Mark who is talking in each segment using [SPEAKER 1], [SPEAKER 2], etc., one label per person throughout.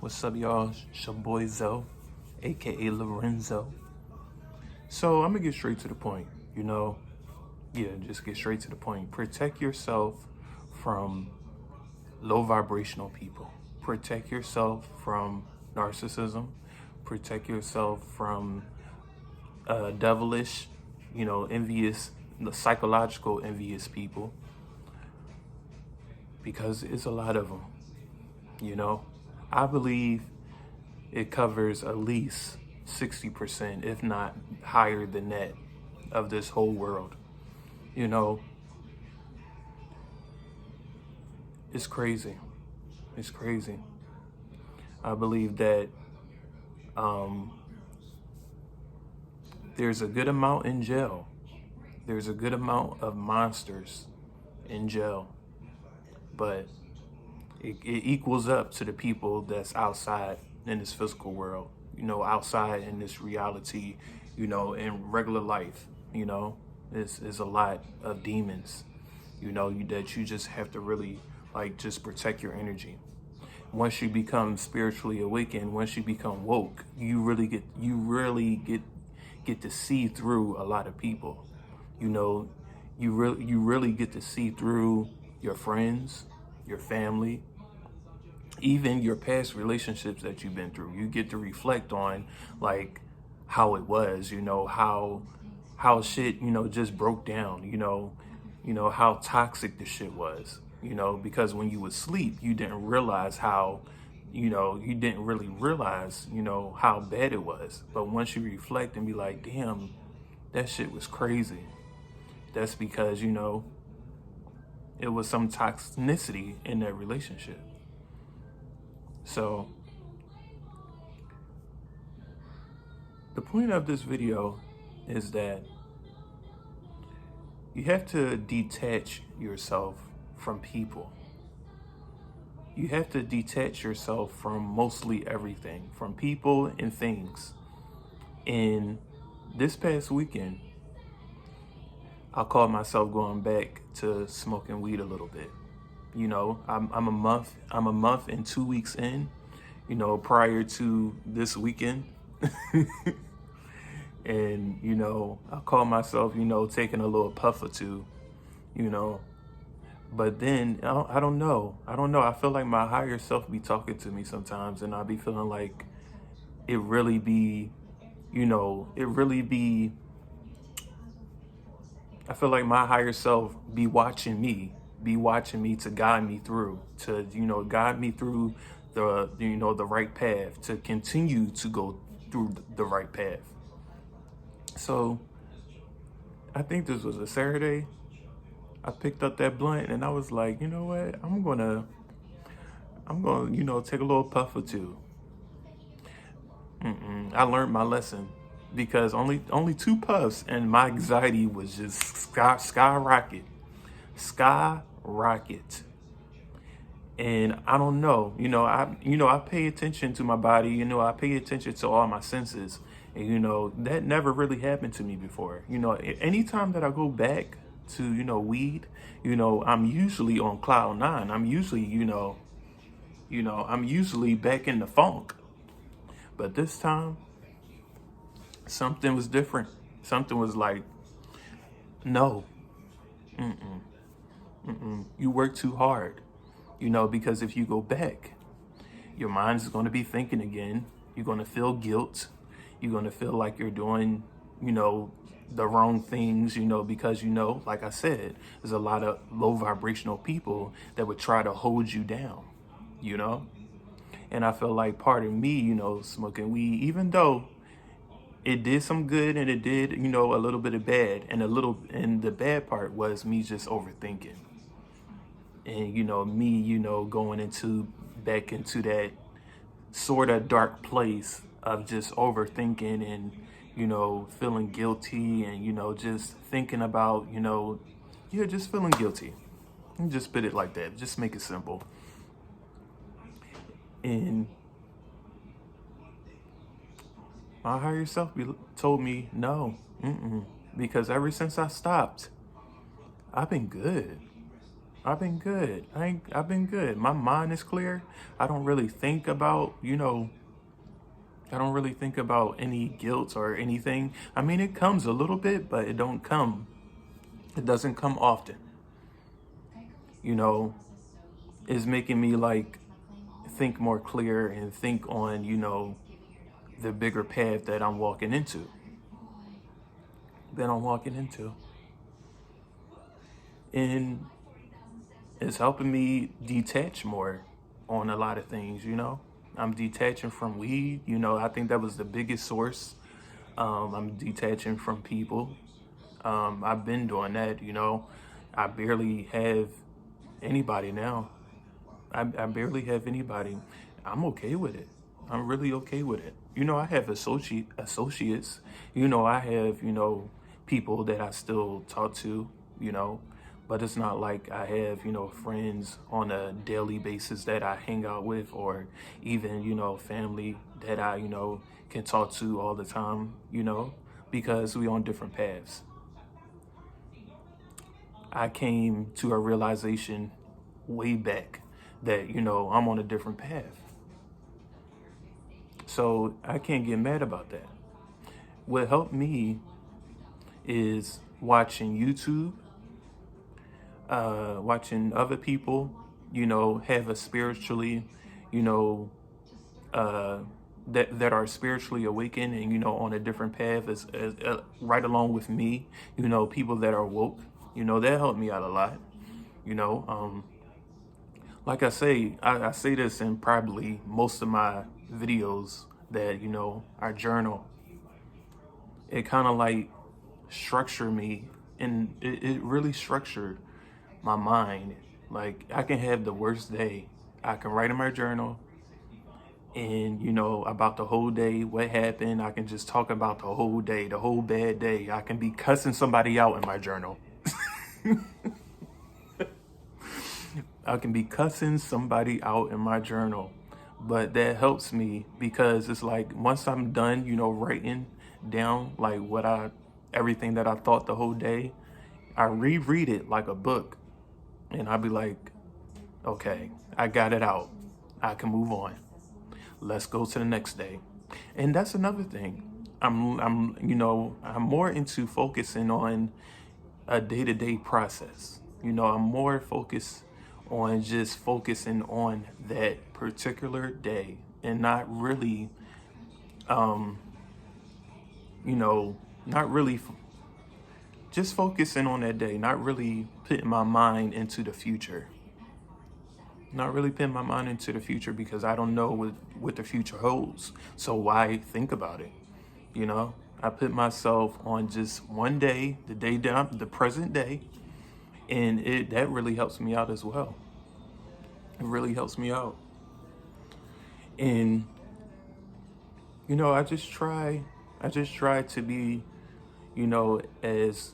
[SPEAKER 1] What's up, y'all? It's your boy Zo, aka Lorenzo. So I'm gonna get straight to the point. Just get straight to the point. Protect yourself from low vibrational people. Protect yourself from narcissism. Protect yourself from devilish, envious, the psychological envious people, because it's a lot of them. I believe it covers at least 60%, if not higher than that, of this whole world. You know, it's crazy. It's crazy. I believe that there's a good amount in jail. There's a good amount of monsters in jail. But it equals up to the people that's outside in this physical world, outside in this reality, in regular life, is a lot of demons, that you just have to really just protect your energy. Once you become spiritually awakened, once you become woke, you really get to see through a lot of people. You really get to see through your friends, your family, even your past relationships that you've been through. You get to reflect on how it was, how shit, just broke down, how toxic the shit was, because when you would sleep, you didn't realize how, you didn't really realize, how bad it was. But once you reflect and be like, damn, that shit was crazy. That's because, it was some toxicity in that relationship. So the point of this video is that you have to detach yourself from people. You have to detach yourself from mostly everything, from people and things. And this past weekend, I caught myself going back to smoking weed a little bit. I'm a month and 2 weeks in, prior to this weekend. And, I caught myself, taking a little puff or two, but then I don't know. I feel like my higher self be talking to me sometimes, and I be feeling like it really be, I feel like my higher self be watching me to guide me through, to, guide me through the right path, to continue to go through the right path. So I think this was a Saturday. I picked up that blunt and I was like, you know what? I'm gonna, take a little puff or two. I learned my lesson, because only 2 puffs and my anxiety was just skyrocket. And I don't know, I pay attention to my body, I pay attention to all my senses. And, that never really happened to me before. Anytime that I go back to, weed, I'm usually on cloud 9. I'm usually, I'm usually back in the funk. But this time, something was different. Something was like, no, you work too hard. Because if you go back, your mind is going to be thinking again. You're going to feel guilt. You're going to feel like you're doing, the wrong things, because, like I said, there's a lot of low vibrational people that would try to hold you down, And I feel like part of me, smoking weed, even though it did some good and it did, a little bit of bad, and the bad part was me just overthinking. And, me, going back into that sort of dark place of just overthinking and, feeling guilty and, just thinking about, just feeling guilty. And just spit it like that. Just make it simple. And my higher self told me no, because ever since I stopped, I've been good. I've been good. I've been good. My mind is clear. I don't really think about, I don't really think about any guilt or anything. I mean, it comes a little bit, but it doesn't come often. You know, it's making me like think more clear and think on, the bigger path that I'm walking into. That I'm walking into. And it's helping me detach more on a lot of things. I'm detaching from weed. I think that was the biggest source. I'm detaching from people. I've been doing that. I barely have anybody now. I barely have anybody. I'm okay with it. I'm really okay with it. I have associates. I have, people that I still talk to, you know, but it's not like I have, friends on a daily basis that I hang out with, or even, family that I, can talk to all the time, because we on different paths. I came to a realization way back that, I'm on a different path. So I can't get mad about that. What helped me is watching YouTube, watching other people, have a spiritually, you know, uh, that are spiritually awakened and, on a different path as right along with me, people that are woke, that helped me out a lot, you know. Like I say this in probably most of my videos that, I journal. It kind of like structure me, and it really structured my mind. Like, I can have the worst day, I can write in my journal, and about the whole day, what happened. I can just talk about the whole day, the whole bad day. I can be cussing somebody out in my journal. I can be cussing somebody out in my journal. But that helps me because it's like once I'm done, writing down like everything that I thought the whole day, I reread it like a book, and I'll be like, okay, I got it out. I can move on. Let's go to the next day. And that's another thing. I'm more into focusing on a day-to-day process. I'm more focused on just focusing on that particular day and not really, um, you know, not really just focusing on that day, not really putting my mind into the future. Not really putting my mind into the future because I don't know what the future holds. So why think about it? I put myself on just one day, the day down, the present day, and that really helps me out as well. It really helps me out. And I just try to be, as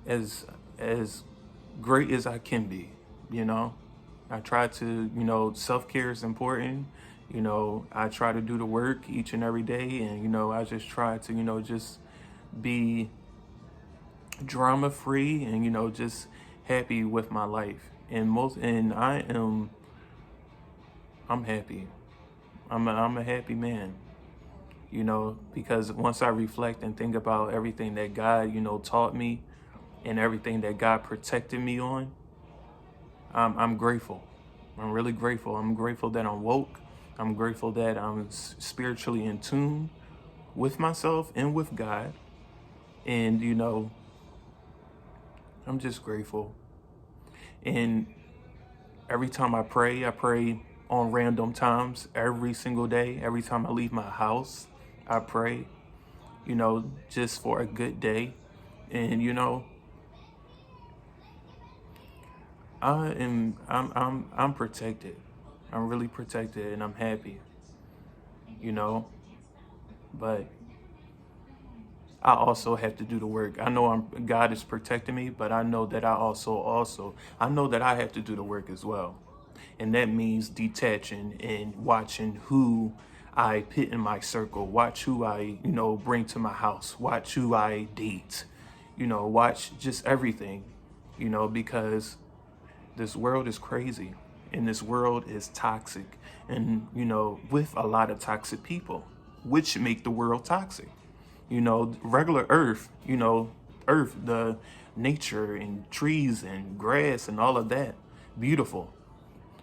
[SPEAKER 1] as great as I can be, you know. I try to, self-care is important. I try to do the work each and every day, and I just try to, just be drama free and just happy with my life. And I'm happy. I'm a happy man. Because once I reflect and think about everything that God, taught me, and everything that God protected me on, I'm grateful. I'm really grateful. I'm grateful that I'm woke. I'm grateful that I'm spiritually in tune with myself and with God. And, I'm just grateful. And every time I pray on random times, every single day. Every time I leave my house, I pray, just for a good day. And, I'm protected. I'm really protected, and I'm happy, you know. But I also have to do the work. I know God is protecting me, but I know that I know that I have to do the work as well. And that means detaching and watching who I put in my circle, watch who I, bring to my house, watch who I date, watch just everything, because This world is crazy, and this world is toxic, and with a lot of toxic people, which make the world toxic. Regular Earth, Earth, the nature and trees and grass and all of that, beautiful.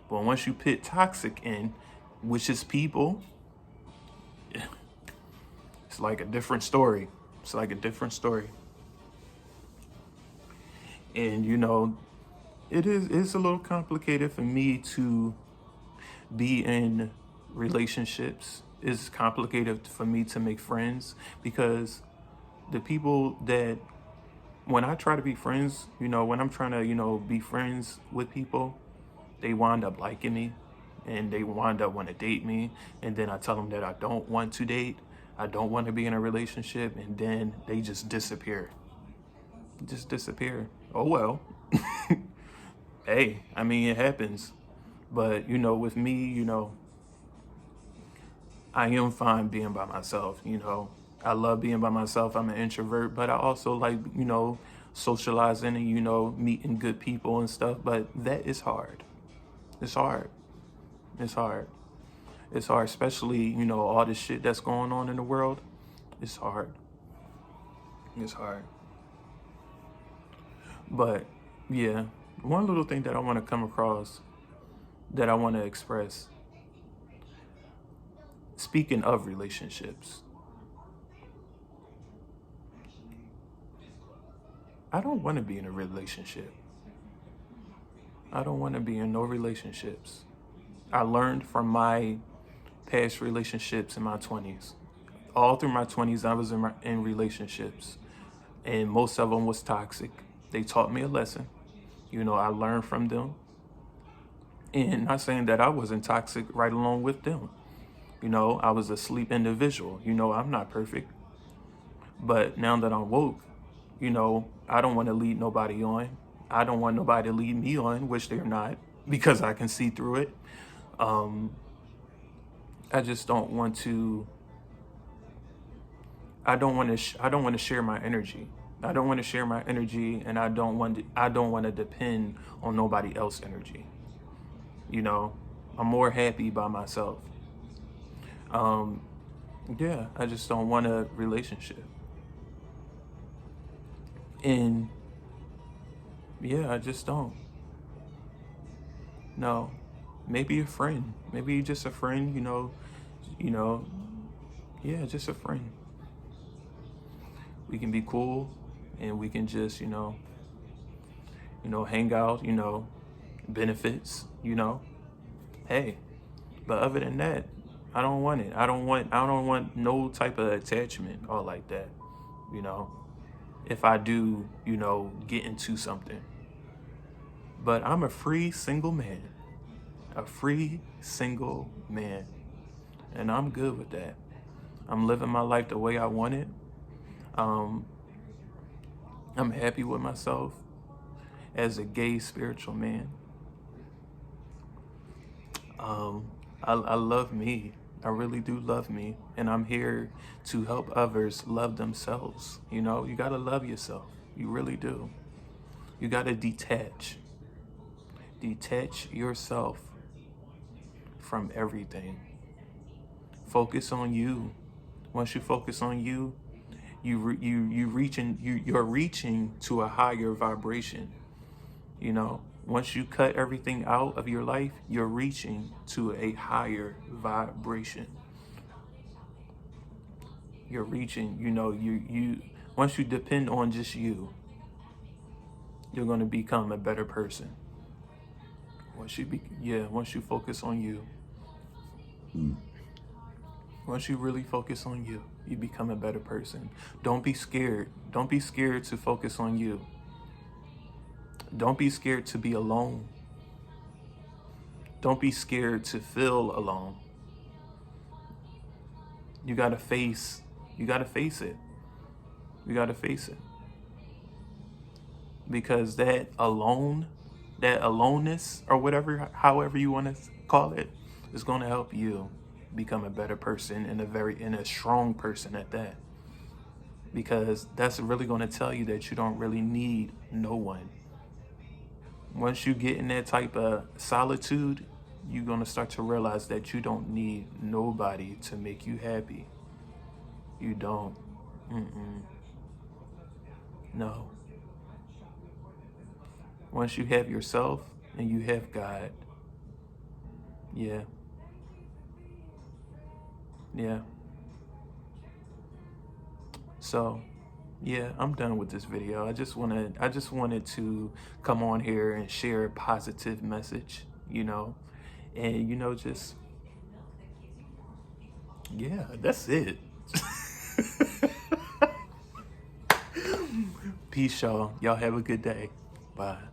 [SPEAKER 1] But once you put toxic in, which is people, it's like a different story. It's like a different story. And it's a little complicated for me to be in relationships. It's complicated for me to make friends, because the people that, when I try to be friends, when I'm trying to, be friends with people, they wind up liking me, and they wind up want to date me. And then I tell them that I don't want to date. I don't want to be in a relationship. And then they just disappear. Just disappear. Oh, well. Hey, I mean, it happens. But, with me, I am fine being by myself. I love being by myself. I'm an introvert, but I also like, socializing and, meeting good people and stuff. But that is hard. It's hard. It's hard. It's hard, especially, all this shit that's going on in the world. It's hard. It's hard. But yeah, one little thing that I want to come across, that I want to express, speaking of relationships, I don't want to be in a relationship. I don't want to be in no relationships. I learned from my past relationships in my 20s. All through my 20s, I was in relationships, and most of them was toxic. They taught me a lesson. I learned from them. And not saying that I wasn't toxic right along with them. I was a sleep individual. I'm not perfect. But now that I'm woke, I don't want to lead nobody on. I don't want nobody to lead me on, which they're not, because I can see through it. I just don't want to. I don't want to share my energy. I don't want to share my energy, and I don't want to depend on nobody else's energy. I'm more happy by myself. Yeah, I just don't want a relationship. And yeah, I just don't. No. Maybe a friend. Maybe just a friend, yeah, just a friend. We can be cool, and we can just, hang out, benefits, Hey. But other than that, I don't want it. I don't want no type of attachment or like that, if I do, get into something. But I'm a free single man. A free single man. And I'm good with that. I'm living my life the way I want it. I'm happy with myself as a gay spiritual man. I love me. I really do love me. And I'm here to help others love themselves. You gotta love yourself. You really do. You gotta detach. Detach yourself from everything. Focus on you. Once you focus on you, you're reaching to a higher vibration. Once you cut everything out of your life, you're reaching to a higher vibration. You're reaching, you once you depend on just you, you're going to become a better person. Once you focus on you. Once you really focus on you, you become a better person. Don't be scared. Don't be scared to focus on you. Don't be scared to be alone. Don't be scared to feel alone. You gotta face it. You gotta face it. Because that aloneness, or whatever, however you want to call it, is gonna help you become a better person, and a strong person at that. Because that's really gonna tell you that you don't really need no one. Once you get in that type of solitude, you're going to start to realize that you don't need nobody to make you happy. You don't. Mm-mm. No. Once you have yourself and you have God, yeah, yeah. So, yeah, I'm done with this video. I just wanted to come on here and share a positive message, and just yeah, that's it. Peace, y'all. Y'all have a good day. Bye.